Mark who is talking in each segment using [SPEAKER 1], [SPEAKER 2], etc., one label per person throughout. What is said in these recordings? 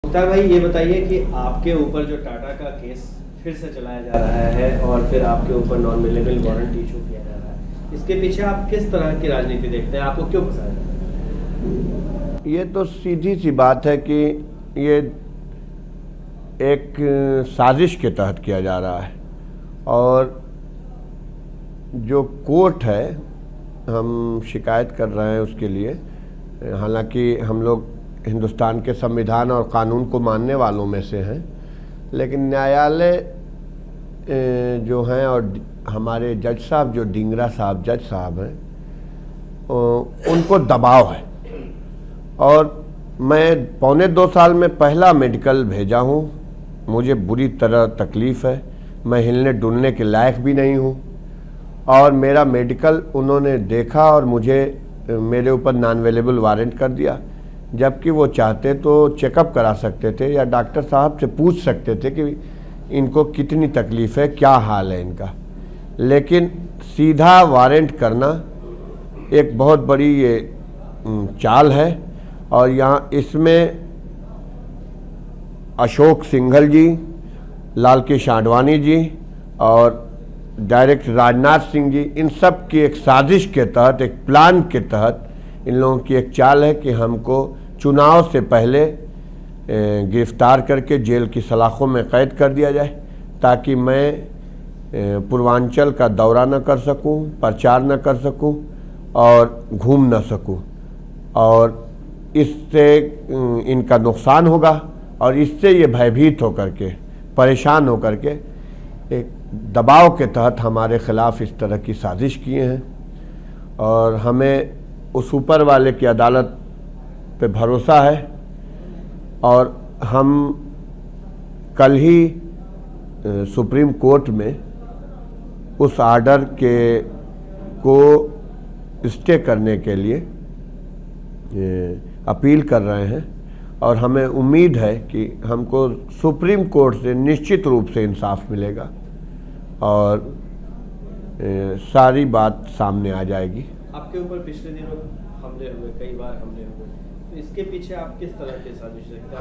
[SPEAKER 1] मुख्तार भाई, ये बताइए कि आपके ऊपर जो टाटा का केस फिर से चलाया जा रहा है और फिर आपके ऊपर नॉन अवेलेबल वारंट इशू किया जा रहा है, इसके पीछे आप किस तरह की राजनीति देखते हैं? आपको क्यों फंसाया जा रहा है?
[SPEAKER 2] ये तो सीधी सी बात है कि ये एक साजिश के तहत किया जा रहा है और जो कोर्ट है, हम शिकायत कर रहे हैं उसके लिए। हालांकि हम लोग हिंदुस्तान के संविधान और कानून को मानने वालों में से हैं, लेकिन न्यायालय जो हैं और हमारे जज साहब, जो डिंगरा साहब जज साहब हैं, उनको दबाव है। और मैं 1.25 साल में पहला मेडिकल भेजा हूँ, मुझे बुरी तरह तकलीफ़ है, मैं हिलने डुलने के लायक भी नहीं हूँ। और मेरा मेडिकल उन्होंने देखा और मुझे मेरे ऊपर नॉन अवेलेबल वारंट कर दिया, जबकि वो चाहते तो चेकअप करा सकते थे या डॉक्टर साहब से पूछ सकते थे कि इनको कितनी तकलीफ़ है, क्या हाल है इनका। लेकिन सीधा वारंट करना एक बहुत बड़ी ये चाल है। और यहाँ इसमें अशोक सिंघल जी, लाल कृष्ण आडवाणी जी और डायरेक्टर राजनाथ सिंह जी, इन सब की एक साजिश के तहत, एक प्लान के तहत इन लोगों की एक चाल है कि हमको चुनाव से पहले गिरफ्तार करके जेल की सलाखों में कैद कर दिया जाए, ताकि मैं पूर्वांचल का दौरा न कर सकूं, प्रचार न कर सकूं और घूम न सकूं। और इससे इनका नुकसान होगा और इससे ये भयभीत होकर के, परेशान होकर के एक दबाव के तहत हमारे ख़िलाफ़ इस तरह की साजिश किए हैं। और हमें उस ऊपर वाले की अदालत पे भरोसा है और हम कल ही सुप्रीम कोर्ट में उस आर्डर को स्टे करने के लिए अपील कर रहे हैं। और हमें उम्मीद है कि हमको सुप्रीम कोर्ट से निश्चित रूप से इंसाफ मिलेगा और सारी बात सामने आ जाएगी।
[SPEAKER 1] आपके ऊपर पिछले दिनों हमले हुए, कई बार हमले हुए, तो इसके पीछे आप किस तरह की साजिश देखते हैं?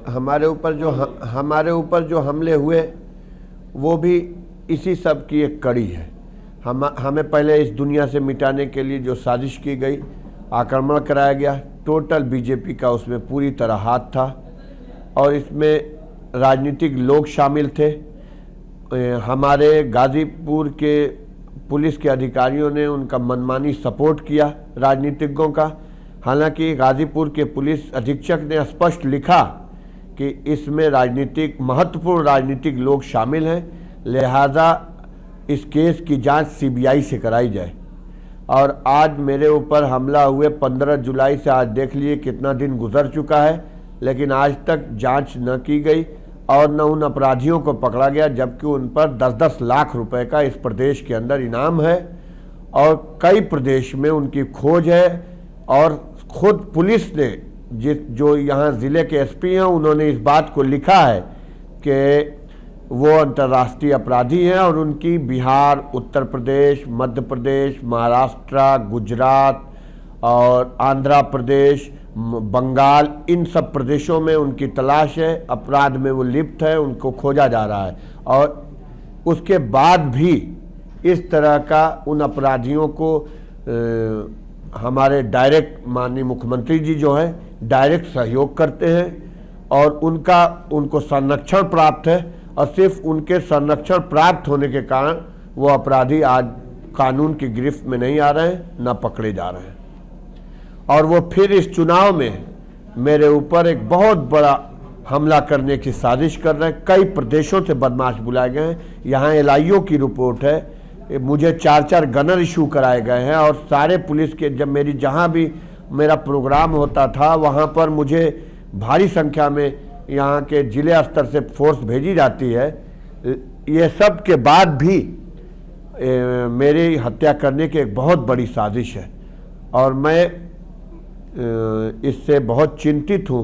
[SPEAKER 1] हमारे ऊपर जो हमले हुए वो भी इसी सब की एक कड़ी है। हमें पहले इस दुनिया से मिटाने के लिए जो साजिश की गई, आक्रमण कराया गया, टोटल बीजेपी का उसमें पूरी तरह हाथ था और इसमें राजनीतिक लोग शामिल थे। हमारे गाज़ीपुर के पुलिस के अधिकारियों ने उनका मनमानी सपोर्ट किया राजनीतिज्ञों का। हालांकि गाज़ीपुर के पुलिस अधीक्षक ने स्पष्ट लिखा कि इसमें महत्वपूर्ण राजनीतिक लोग शामिल हैं, लिहाजा इस केस की जांच सीबीआई से कराई जाए। और आज मेरे ऊपर हमला हुए 15 जुलाई से आज देख लिए कितना दिन गुजर चुका है, लेकिन आज तक जांच न की गई और न उन अपराधियों को पकड़ा गया, जबकि उन पर 10-10 लाख रुपए का इस प्रदेश के अंदर इनाम है और कई प्रदेश में उनकी खोज है। और खुद पुलिस ने, जो यहाँ ज़िले के एसपी हैं, उन्होंने इस बात को लिखा है कि वो अंतर्राष्ट्रीय अपराधी हैं और उनकी बिहार, उत्तर प्रदेश, मध्य प्रदेश, महाराष्ट्र, गुजरात और आंध्र प्रदेश, बंगाल, इन सब प्रदेशों में उनकी तलाश है, अपराध में वो लिप्त है, उनको खोजा जा रहा है। और उसके बाद भी इस तरह का उन अपराधियों को हमारे डायरेक्ट माननीय मुख्यमंत्री जी जो हैं डायरेक्ट सहयोग करते हैं और उनको संरक्षण प्राप्त है। और सिर्फ उनके संरक्षण प्राप्त होने के कारण वो अपराधी आज कानून की गिरफ्त में नहीं आ रहे हैं, न पकड़े जा रहे हैं। और वो फिर इस चुनाव में मेरे ऊपर एक बहुत बड़ा हमला करने की साजिश कर रहे हैं। कई प्रदेशों से बदमाश बुलाए गए हैं। यहाँ एलआईओ की रिपोर्ट है, मुझे 4-4 गनर इशू कराए गए हैं। और सारे पुलिस के, जब जहाँ भी मेरा प्रोग्राम होता था वहाँ पर मुझे भारी संख्या में यहाँ के जिले स्तर से फोर्स भेजी जाती है। ये सब के बाद भी मेरी हत्या करने की एक बहुत बड़ी साजिश है और मैं इससे बहुत चिंतित हूँ।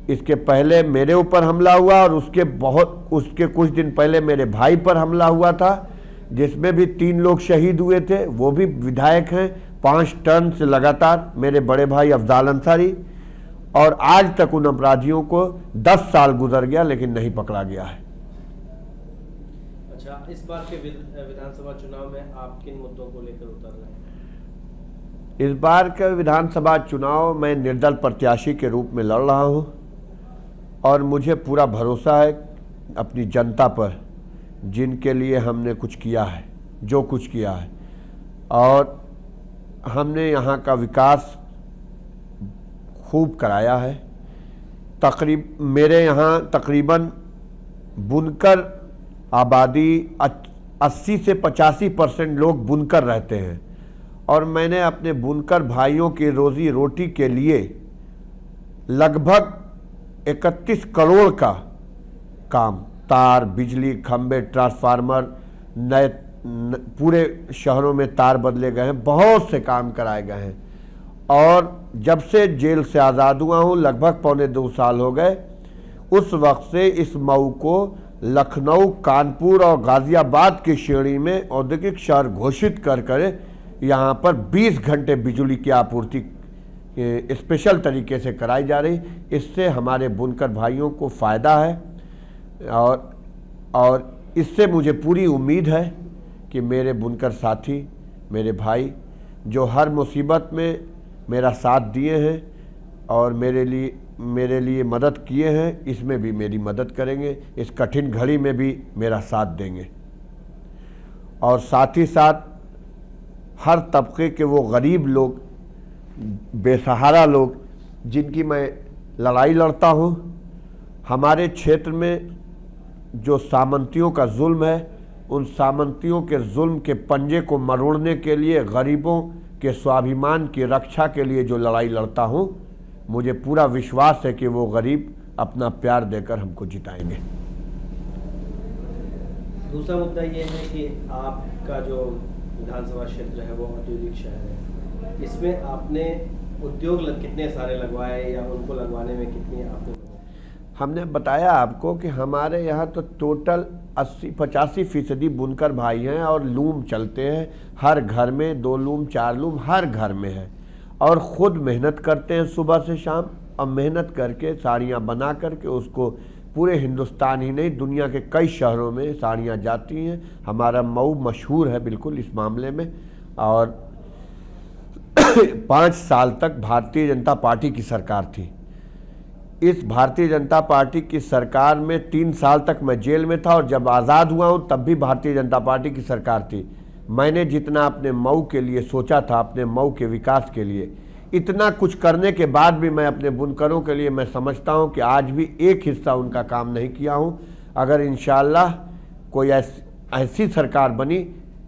[SPEAKER 1] इसके पहले मेरे ऊपर हमला हुआ और उसके कुछ दिन पहले मेरे भाई पर हमला हुआ था, जिसमें भी 3 लोग शहीद हुए थे, वो भी विधायक हैं। 5 टर्न से लगातार मेरे बड़े भाई अफजाल अंसारी और आज तक उन अपराधियों को 10 साल गुजर गया लेकिन नहीं पकड़ा गया है।
[SPEAKER 3] अच्छा, इस बार के विधानसभा चुनाव में आप किन मुद्दों को लेकर उतर रहे हैं?
[SPEAKER 1] इस बार के विधानसभा चुनाव मैं निर्दल प्रत्याशी के रूप में लड़ रहा हूं और मुझे पूरा भरोसा है अपनी जनता पर, जिनके लिए हमने कुछ किया है, जो कुछ किया है, और हमने यहाँ का विकास खूब कराया है। मेरे यहाँ तकरीबन बुनकर आबादी 80 से 85% लोग बुनकर रहते हैं और मैंने अपने बुनकर भाइयों की रोजी रोटी के लिए लगभग 31 करोड़ का काम, तार, बिजली खंभे, ट्रांसफार्मर, नए पूरे शहरों में तार बदले गए हैं, बहुत से काम कराए गए हैं। और जब से जेल से आज़ाद हुआ हूँ, लगभग 1.25 साल हो गए, उस वक्त से इस मऊ को लखनऊ, कानपुर और गाज़ियाबाद की श्रेणी में औद्योगिक शहर घोषित कर यहाँ पर 20 घंटे बिजली की आपूर्ति स्पेशल तरीके से कराई जा रही। इससे हमारे बुनकर भाइयों को फ़ायदा है और इससे मुझे पूरी उम्मीद है कि मेरे बुनकर साथी, मेरे भाई जो हर मुसीबत में मेरा साथ दिए हैं और मेरे लिए मदद किए हैं, इसमें भी मेरी मदद करेंगे, इस कठिन घड़ी में भी मेरा साथ देंगे। और साथ ही साथ हर तबके के वो गरीब लोग, बेसहारा लोग जिनकी मैं लड़ाई लड़ता हूँ, हमारे क्षेत्र में जो सामंतियों का जुल्म है, उन सामंतियों के जुल्म के पंजे को मरोड़ने के लिए, गरीबों के स्वाभिमान की रक्षा के लिए जो लड़ाई लड़ता हूँ, मुझे पूरा विश्वास है कि वो गरीब अपना प्यार देकर हमको जिताएंगे।
[SPEAKER 3] दूसरा मुद्दा ये है कि आपका जो विधानसभा क्षेत्र है वो औद्योगिक शहर है, इसमें आपने उद्योग कितने सारे लगवाए या उनको लगवाने में कितनी आपने?
[SPEAKER 1] हमने बताया आपको कि हमारे यहाँ तो टोटल 80-85% बुनकर भाई हैं और लूम चलते हैं, हर घर में 2 लूम 4 लूम हर घर में है, और ख़ुद मेहनत करते हैं सुबह से शाम, और मेहनत करके साड़ियाँ बना करके उसको पूरे हिंदुस्तान ही नहीं दुनिया के कई शहरों में साड़ियाँ जाती हैं। हमारा मऊ मशहूर है बिल्कुल इस मामले में। और 5 साल तक भारतीय जनता पार्टी की सरकार थी। इस भारतीय जनता पार्टी की सरकार में 3 साल तक मैं जेल में था और जब आज़ाद हुआ हूँ तब भी भारतीय जनता पार्टी की सरकार थी। मैंने जितना अपने मऊ के लिए सोचा था, अपने मऊ के विकास के लिए, इतना कुछ करने के बाद भी मैं अपने बुनकरों के लिए मैं समझता हूँ कि आज भी एक हिस्सा उनका काम नहीं किया हूँ। अगर इंशाअल्लाह कोई ऐसी सरकार बनी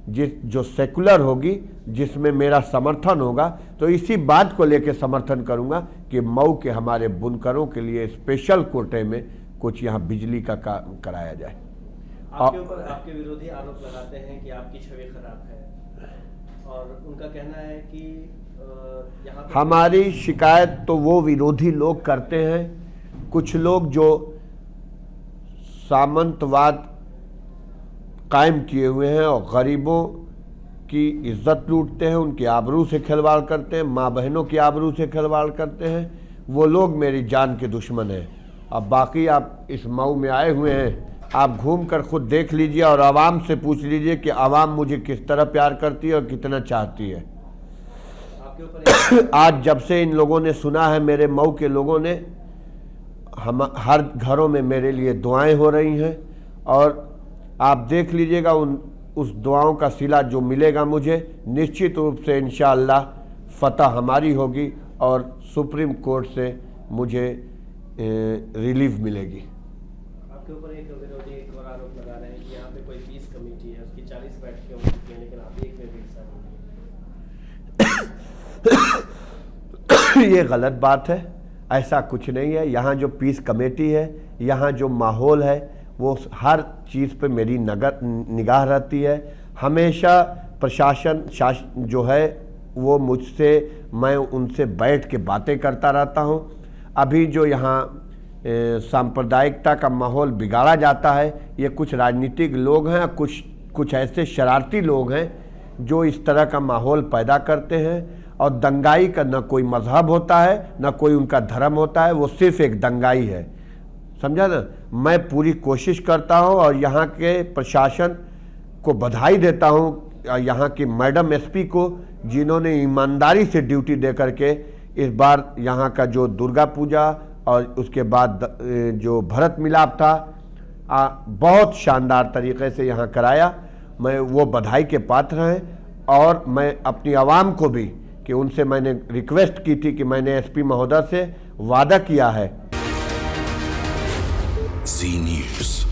[SPEAKER 1] जो सेकुलर होगी, जिसमें मेरा समर्थन होगा, तो इसी बात को लेकर समर्थन करूंगा कि मऊ के हमारे बुनकरों के लिए स्पेशल कोटे में कुछ यहाँ बिजली का काम कराया जाए।
[SPEAKER 3] आपके ऊपर आपके विरोधी आरोप लगाते हैं कि आपकी छवि खराब है और उनका कहना है कि यहाँ
[SPEAKER 1] हमारी शिकायत तो वो विरोधी लोग करते हैं, कुछ लोग जो सामंतवाद कायम किए हुए हैं और गरीबों की इज्जत लूटते हैं, उनकी आबरू से खिलवाड़ करते हैं, माँ बहनों की आबरू से खिलवाड़ करते हैं, वो लोग मेरी जान के दुश्मन हैं। अब बाकी आप इस मऊ में आए हुए हैं, आप घूम कर खुद देख लीजिए और आवाम से पूछ लीजिए कि आवाम मुझे किस तरह प्यार करती है और कितना चाहती है। आज जब से इन लोगों ने सुना है, मेरे मऊ के लोगों ने, हम हर घरों में मेरे लिए दुआएं हो रही हैं और आप देख लीजिएगा उस दुआओं का सिला जो मिलेगा मुझे, निश्चित रूप से इंशाअल्लाह फतह हमारी होगी और सुप्रीम कोर्ट से मुझे रिलीफ मिलेगी।
[SPEAKER 3] आपके ऊपर एक विरोधी एक और आरोप लगा रहे हैं कि यहाँ पे कोई पीस कमेटी है, उसकी 40 बैठकें होती हैं लेकिन आप एक में भी हिस्सा नहीं।
[SPEAKER 1] ये गलत बात है, ऐसा कुछ नहीं है। यहाँ जो पीस कमेटी है, यहाँ जो माहौल है, वो हर चीज़ पे मेरी निगाह रहती है। हमेशा प्रशासन जो है वो मुझसे, मैं उनसे बैठ के बातें करता रहता हूँ। अभी जो यहाँ सांप्रदायिकता का माहौल बिगाड़ा जाता है, ये कुछ राजनीतिक लोग हैं, कुछ ऐसे शरारती लोग हैं जो इस तरह का माहौल पैदा करते हैं और दंगाई का न कोई मजहब होता है, न कोई उनका धर्म होता है, वो सिर्फ एक दंगाई है, समझा ना। मैं पूरी कोशिश करता हूँ और यहाँ के प्रशासन को बधाई देता हूँ, यहाँ की मैडम एसपी को, जिन्होंने ईमानदारी से ड्यूटी दे करके इस बार यहाँ का जो दुर्गा पूजा और उसके बाद जो भरत मिलाप था बहुत शानदार तरीके से यहाँ कराया। मैं वो बधाई के पात्र हैं और मैं अपनी आवाम को भी कि उनसे मैंने रिक्वेस्ट की थी कि मैंने एसपी महोदय से वादा किया है।
[SPEAKER 4] जी न्यूज़।